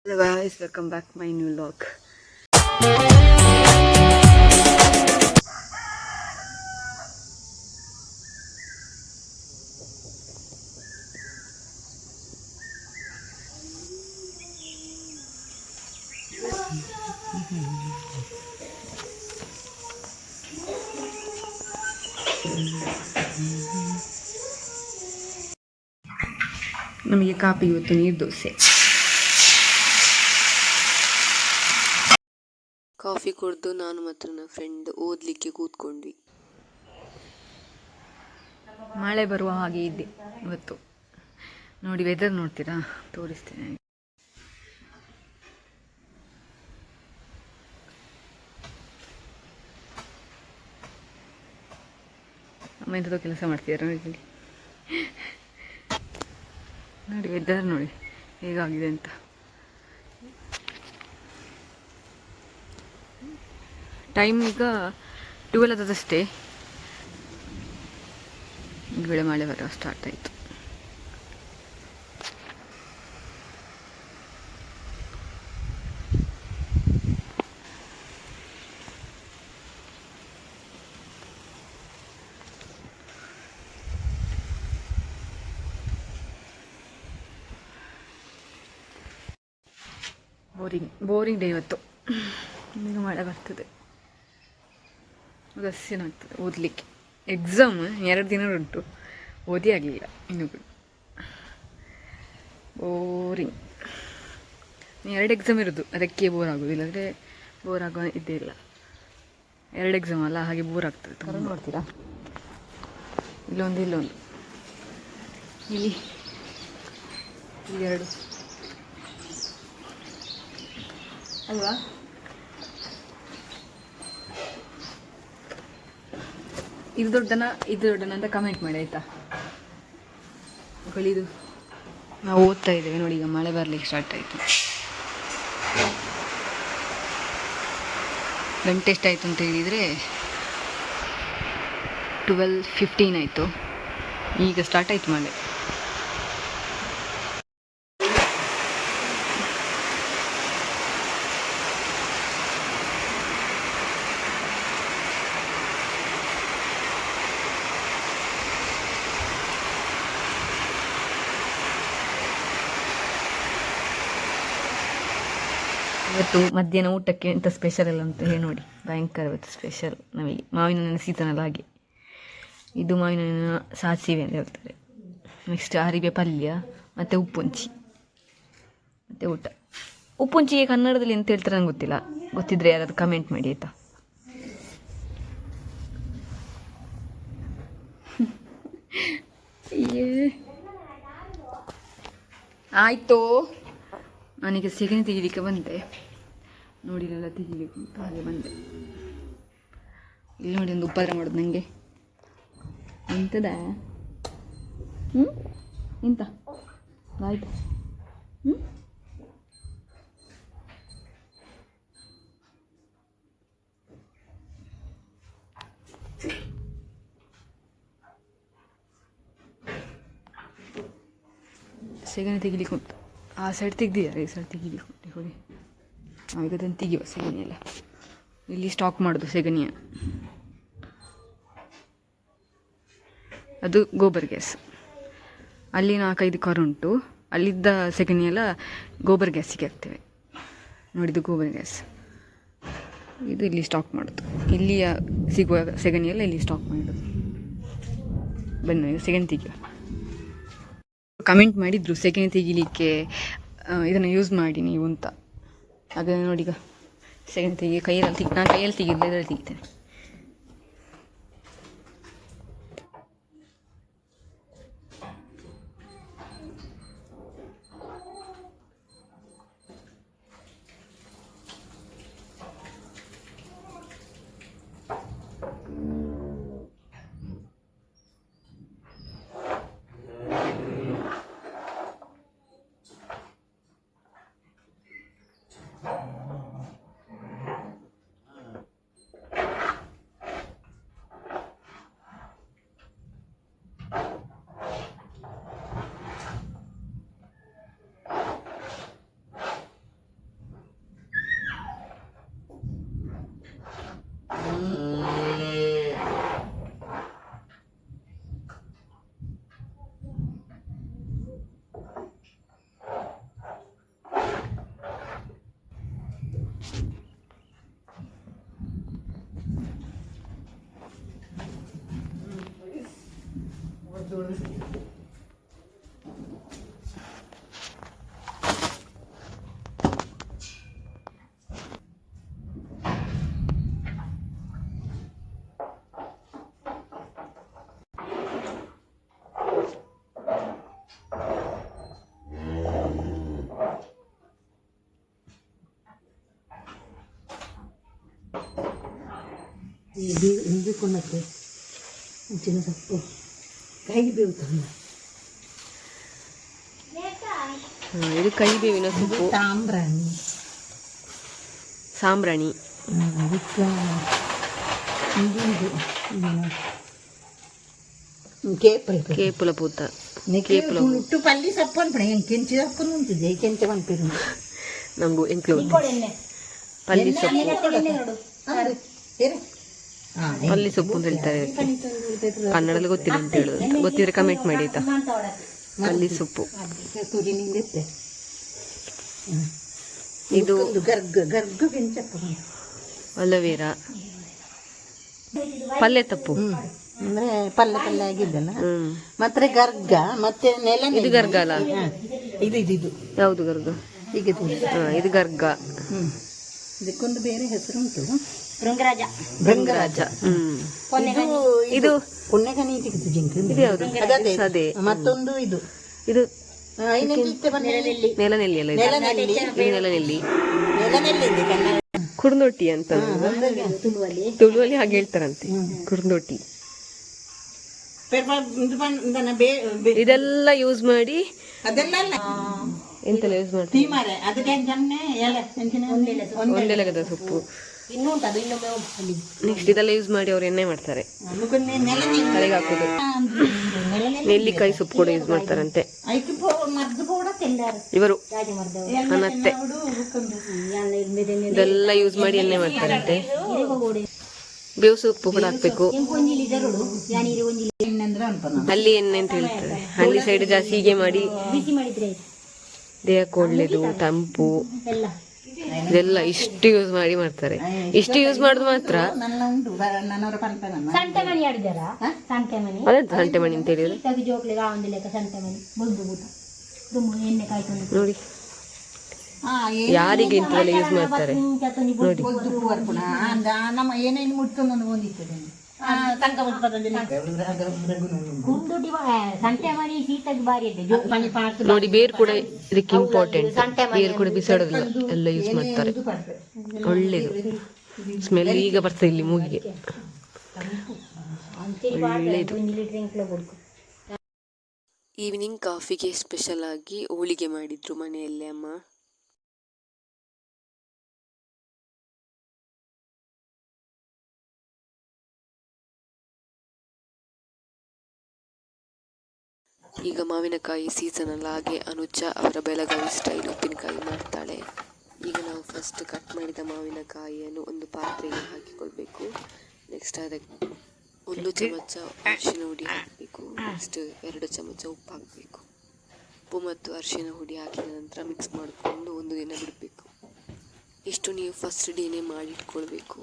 Hello guys, welcome back to my new vlog. ನಮಗೆ copy ಇವತ್ತು ನೀರು ದೋಸೆ. ಕಾಫಿ ಕುಡಿದು ನಾನು ಮತ್ತು ನನ್ನ ಫ್ರೆಂಡ್ ಓದಲಿಕ್ಕೆ ಕೂತ್ಕೊಂಡ್ವಿ. ಮಳೆ ಬರುವ ಹಾಗೆ ಇದ್ದೆ ಇವತ್ತು. ನೋಡಿ ವೆದರ್ ನೋಡ್ತೀರಾ, ತೋರಿಸ್ತೇನೆ. ಅಮ್ಮ ಎಂಥದ್ದು ಕೆಲಸ ಮಾಡ್ತಿದ್ದಾರೆ ನೋಡಿ. ನೋಡಿ ವೆದರ್ ನೋಡಿ ಹೇಗಾಗಿದೆ ಅಂತ. ಟೈಮ್ ಈಗ 12 ಆದದಷ್ಟೇ. ಒಂದು ವೇಳೆ ಮಳೆ ಬರೋ ಸ್ಟಾರ್ಟ್ ಆಯಿತು. ಬೋರಿಂಗ್ ಡೇ ಇವತ್ತು. ಈಗ ಮಳೆ ಬರ್ತದೆ, ಆಗ್ತದೆ ಓದಲಿಕ್ಕೆ. ಎಕ್ಸಾಮ್ 2 ದಿನ ಉಂಟು, ಓದಿ ಆಗಲಿಲ್ಲ ಇನ್ನೂ ಕೂಡ. ಬೋರಿಂಗ್. 2 ಎಕ್ಸಾಮ್ ಇರೋದು, ಅದಕ್ಕೆ ಬೋರ್ ಆಗೋದು. ಇಲ್ಲಾಂದರೆ ಬೋರ್ ಆಗೋ ಇದ್ದೇ ಇಲ್ಲ. 2 ಎಕ್ಸಾಮ್ ಅಲ್ಲ, ಹಾಗೆ ಬೋರ್ ಆಗ್ತದೆ. ತುಂಬ ನೋಡ್ತೀರಾ, ಇಲ್ಲೊಂದು ಇಲ್ಲಿ 2 ಅಲ್ವಾ. ಇದು ದೊಡ್ಡನ ಅಂತ ಕಮೆಂಟ್ ಮಾಡಿ ಆಯಿತಾ. ಇದು ನಾವು ಓದ್ತಾ ಇದ್ದೇವೆ ನೋಡಿ. ಈಗ ಮಳೆ ಬರಲಿಕ್ಕೆ ಸ್ಟಾರ್ಟ್ ಆಯಿತು. ಗಂಟೆ ಎಷ್ಟಾಯಿತು ಅಂತ ಹೇಳಿದರೆ 12:15 ಆಯಿತು. ಈಗ ಸ್ಟಾರ್ಟ್ ಆಯಿತು ಮಳೆ. ಇವತ್ತು ಮಧ್ಯಾಹ್ನ ಊಟಕ್ಕೆ ಎಂಥ ಸ್ಪೆಷಲ್ ಎಲ್ಲ ಅಂತ ಹೇಳಿ ನೋಡಿ. ಭಯಂಕರ ಇವತ್ತು ಸ್ಪೆಷಲ್ ನಮಗೆ. ಮಾವಿನ ಹಣ್ಣಿನ ಸೀಸನಲ್ಲ, ಹಾಗೆ ಇದು ಮಾವಿನ ಹಣ್ಣಿನ ಸಾಸಿವೆ ಅಂತ ಹೇಳ್ತಾರೆ. ನೆಕ್ಸ್ಟ್ ಅರಿವೆ ಪಲ್ಯ ಮತ್ತು ಉಪ್ಪುಂಚಿ ಮತ್ತು ಊಟ. ಉಪ್ಪುಂಚಿಗೆ ಕನ್ನಡದಲ್ಲಿ ಎಂತ ಹೇಳ್ತಾರೆ ನಂಗೆ ಗೊತ್ತಿಲ್ಲ. ಗೊತ್ತಿದ್ರೆ ಯಾರಾದ್ರು ಕಮೆಂಟ್ ಮಾಡಿ ಆಯಿತಾ. ಆಯಿತು, ನನಗೆ ಸೆಗಣಿ ತೆಗಿಲಿಕ್ಕೆ ಬಂದೆ. ನೋಡಿರಲ್ಲ, ತೆಗಿಲಿಕ್ಕೆ ಹಾಗೆ ಬಂದೆ. ಇಲ್ಲಿ ನೋಡಿ ಒಂದು ಉಪದ್ರ ಮಾಡೋದು ನನಗೆ. ಎಂತದ ಎಂತ ಆಯ್ತು. ಸೆಗಣಿ ತೆಗಿಲಿಕ್ಕೆ ಉಂಟು. ಆ ಸೈಡ್ ತೆಗ್ದಿದ್ದಾರೆ, ಈ ಸೈಡ್ ತೆಗಿಲಿಕ್ಕೆ ಹೋಗಿ. ನಾವೀಗ ಅದನ್ನು ತೆಗಿಯುವ ಸೆಗಣಿ ಎಲ್ಲ. ಇಲ್ಲಿ ಸ್ಟಾಕ್ ಮಾಡೋದು ಸೆಗಣಿಯ. ಅದು ಗೋಬರ್ ಗ್ಯಾಸ್. ಅಲ್ಲಿ 4-5 ಕಾರ್ ಉಂಟು. ಅಲ್ಲಿದ್ದ ಸೆಗಣಿ ಎಲ್ಲ ಗೋಬರ್ ಗ್ಯಾಸಿಗೆ ಹಾಕ್ತೇವೆ. ನೋಡಿದ್ದು ಗೋಬರ್ ಗ್ಯಾಸ್. ಇದು ಇಲ್ಲಿ ಸ್ಟಾಕ್ ಮಾಡೋದು. ಇಲ್ಲಿಯ ಸಿಗುವ ಸೆಗಣಿ ಎಲ್ಲ ಇಲ್ಲಿ ಸ್ಟಾಕ್ ಮಾಡೋದು. ಬನ್ನಿ ಸೆಗಣಿ ತೆಗಿಯುವ. ಕಮೆಂಟ್ ಮಾಡಿದ್ರು ಸೆಗಣಿ ತೆಗಿಲಿಕ್ಕೆ ಇದನ್ನು ಯೂಸ್ ಮಾಡಿ ನೀವು ಅಂತ. ಹಾಗೆ ನೋಡಿ, ಈಗ ಸೆಗಣಿ ನಾನು ಕೈಯಲ್ಲಿ ತೆಗಿಲ್ಲ, ಇದರಲ್ಲಿ ತೆಗಿತೇನೆ. ಹಿಂದಿಕೊಂಡತ್ತೆ ಮುಂಚಿನ ಸೊಪ್ಪು ಕೈಗೆ ಬೇವುತ್ತಲ್ಲ. ಇದು ಕೈ ಬೇವಿನ ಸೊಪ್ಪು, ಸಾಂಬ್ರಾಣಿ. ಅದಕ್ಕೆ ಕೇಪುಲ ಪೂತ ಉಟ್ಟು ಪಲ್ಲಿ ಸೊಪ್ಪು ಅನ್ಪಣೆ ಕೆಂಚಿ ಸೊಪ್ಪು ಉಂಟಿದೆ ಕೆಂಚ ಮನ್ಪೇರು ನಮಗೂ ಎಂಕ್ಲು ಪಲ್ಲಿ ಸೊಪ್ಪು, ಪಲ್ಲಿ ಸೊಪ್ಪು ಅಂತ ಹೇಳ್ತಾರೆ. ಕನ್ನಡದಲ್ಲಿ ಗೊತ್ತಿಲ್ಲ ಅಂತ ಹೇಳೋದು, ಗೊತ್ತಿದ್ರೆ ಕಮೆಂಟ್ ಮಾಡಿ ಆಯ್ತಾ. ಪಲ್ಲಿ ಸೊಪ್ಪು ಇದು ಅಲೋವೆರಾ, ಪಲ್ಯ ತಪ್ಪು ಅಂದ್ರೆ ಪಲ್ಯ ಆಗಿದ್ದಲ್ಲ. ಮತ್ತೆ ಗರ್ಗ, ಮತ್ತೆ ನೆಲ. ಇದು ಗರ್ಗ ಅಲ್ಲ, ಇದು ಯಾವುದು ಗರ್ಗ? ಈಗ ಇದು ಗರ್ಗ. ಇದಕ್ಕೊಂದು ಬೇರೆ ಹೆಸರುಂಟು, ಭೃಂಗರಾಜ. ಇದು ಪುಣ್ಯಗನಿ ಇದು ಯಾವುದು? ಅದೇ. ಮತ್ತೊಂದು ಇದು ನೆಲನೆಲ್ಲಿ ಅಲ್ಲ, ನೆಲನೆಲ್ಲಿ ಕುರ್ನೊಟ್ಟಿ ಅಂತ ತುಳುವಲ್ಲಿ ಹಾಗೆ ಹೇಳ್ತಾರಂತೆ, ಕುರ್ನೊಟ್ಟಿ. ಇದೆಲ್ಲ ಯೂಸ್ ಮಾಡಿ ಎಂತೆಲ್ಲ ಯೂಸ್ ಮಾಡ್ತೀವಿ. ಒಂದೆಲಗದ ಸೊಪ್ಪು, ನೆಕ್ಸ್ಟ್ ಇದೆಲ್ಲ ಯೂಸ್ ಮಾಡಿ ಅವ್ರು ಎಣ್ಣೆ ಮಾಡ್ತಾರೆ, ತಲೆಗೆ ಹಾಕೋದು. ನೆಲ್ಲಿಕಾಯಿ ಸೊಪ್ಪು ಕೂಡ ಯೂಸ್ ಮಾಡ್ತಾರಂತೆ ಇವರು, ನನ್ನತ್ತೆ. ಇದೆಲ್ಲ ಯೂಸ್ ಮಾಡಿ ಎಣ್ಣೆ ಮಾಡ್ತಾರಂತೆ. ಬೇವು ಸೊಪ್ಪು ಕೂಡ ಹಾಕ್ಬೇಕು. ಹಳ್ಳಿ ಎಣ್ಣೆ ಅಂತ ಹೇಳ್ತಾರೆ, ಹಳ್ಳಿ ಸೈಡ್ ಜಾಸ್ತಿ ಹೀಗೆ ಮಾಡಿ ದೇಹಕ್ಕೆ ಒಳ್ಳೇದು, ತಂಪು. ಇದೆಲ್ಲ ಇಷ್ಟು ಯೂಸ್ ಮಾಡಿ ಮಾಡ್ತಾರೆ. ಇಷ್ಟು ಯೂಸ್ ಮಾಡುದು ಮಾತ್ರ. ಅದೇ ಸಂಟೆ ಮಣಿ ಅಂತ ಹೇಳಿದ್ರು ನೋಡಿ. ಯಾರಿಗೆ ಇಂಥವೆಲ್ಲ ಯೂಸ್ ಮಾಡ್ತಾರೆ ನೋಡಿ. ನೋಡಿ ಬೇರು ಕೂಡ ಇದಕ್ಕೆ ಇಂಪಾರ್ಟೆಂಟ್. ಬೇರು ಕೂಡ ಬಿಸಾಡೋದಿಲ್ಲ, ಎಲ್ಲ ಯೂಸ್ ಮಾಡ್ತಾರೆ. ಒಳ್ಳೇದು ಸ್ಮೆಲ್ ಈಗ ಬರ್ತದೆ ಇಲ್ಲಿ ಮೂಗಿಗೆ, ಒಳ್ಳೇದು. ಈವ್ನಿಂಗ್ ಕಾಫಿಗೆ ಸ್ಪೆಷಲ್ ಆಗಿ ಹೋಳಿಗೆ ಮಾಡಿದ್ರು ಮನೆಯಲ್ಲಿ ಅಮ್ಮ. ಈಗ ಮಾವಿನಕಾಯಿ ಸೀಸನ್ ಅಲ್ಲ, ಹಾಗೆ ಅನುಜ ಅವರ ಬೆಳಗಾವಿ ಸ್ಟೈಲ್ ಉಪ್ಪಿನಕಾಯಿ ಮಾಡ್ತಾಳೆ. ಈಗ ನಾವು ಫಸ್ಟ್ ಕಟ್ ಮಾಡಿದ ಮಾವಿನಕಾಯಿಯನ್ನು ಒಂದು ಪಾತ್ರೆಗೆ ಹಾಕಿಕೊಳ್ಬೇಕು. ನೆಕ್ಸ್ಟ್ ಅದಕ್ಕೆ 1 ಚಮಚ ಅರಿಶಿನ ಹುಡಿ ಹಾಕಬೇಕು. ನೆಕ್ಸ್ಟ್ 2 ಚಮಚ ಉಪ್ಪು ಹಾಕಬೇಕು. ಉಪ್ಪು ಮತ್ತು ಅರಿಶಿನ ಹುಡಿ ಹಾಕಿದ ನಂತರ ಮಿಕ್ಸ್ ಮಾಡಿಕೊಂಡು 1 ದಿನ ಬಿಡಬೇಕು. ಇಷ್ಟು ನೀವು ಫಸ್ಟ್ ಡೇನೇ ಮಾಡಿಟ್ಕೊಳ್ಬೇಕು.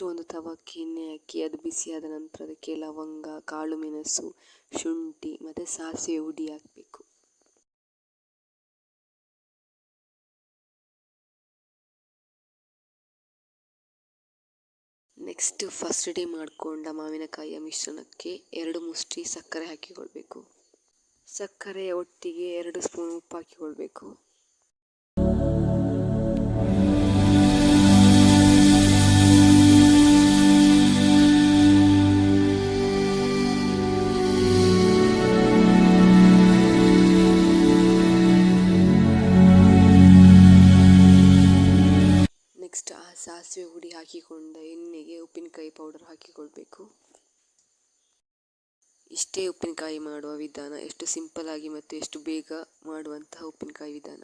ಒಂದು ತವಕ್ಕೆ ಎಣ್ಣೆ ಹಾಕಿ ಅದು ಬಿಸಿಯಾದ ನಂತರ ಅದಕ್ಕೆ ಲವಂಗ, ಕಾಳು ಮೆಣಸು, ಶುಂಠಿ ಮತ್ತು ಸಾಸಿವೆ ಹುಡಿ ಹಾಕಬೇಕು. ನೆಕ್ಸ್ಟ್ ಫಸ್ಟ್ ಡೇ ಮಾಡಿಕೊಂಡ ಮಾವಿನಕಾಯಿಯ ಮಿಶ್ರಣಕ್ಕೆ 2 ಮುಷ್ಟಿ ಸಕ್ಕರೆ ಹಾಕಿಕೊಳ್ಬೇಕು. ಸಕ್ಕರೆಯ ಒಟ್ಟಿಗೆ 2 ಸ್ಪೂನ್ ಉಪ್ಪು ಹಾಕಿಕೊಳ್ಬೇಕು. ನೆಕ್ಸ್ಟ್ ಆ ಸಾಸಿವೆ ಹುಡಿ ಹಾಕಿಕೊಂಡ ಎಣ್ಣೆಗೆ ಉಪ್ಪಿನಕಾಯಿ ಪೌಡರ್ ಹಾಕಿಕೊಳ್ಬೇಕು. ಇಷ್ಟೇ ಉಪ್ಪಿನಕಾಯಿ ಮಾಡುವ ವಿಧಾನ. ಎಷ್ಟು ಸಿಂಪಲ್ ಆಗಿ ಮತ್ತು ಎಷ್ಟು ಬೇಗ ಮಾಡುವಂತಹ ಉಪ್ಪಿನಕಾಯಿ ವಿಧಾನ.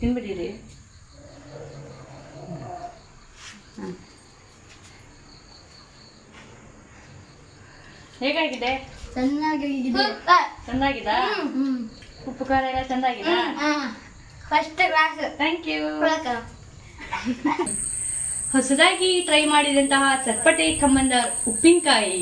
ತಿನ್ಬಿಟ್ಟಿರಿ. ಹೇಗಾಗಿದೆ? ಚೆನ್ನಾಗಿದಾ? ಉಪ್ಪು ಖಾರ ಎಲ್ಲ ಚೆನ್ನಾಗಿದಾ? First class. Thank you. ಹೊಸದಾಗಿ ಟ್ರೈ ಮಾಡಿದಂತಹ ಚಟ್ಪಟೆ ಖಮ್ಮಂದ ಉಪ್ಪಿನಕಾಯಿ.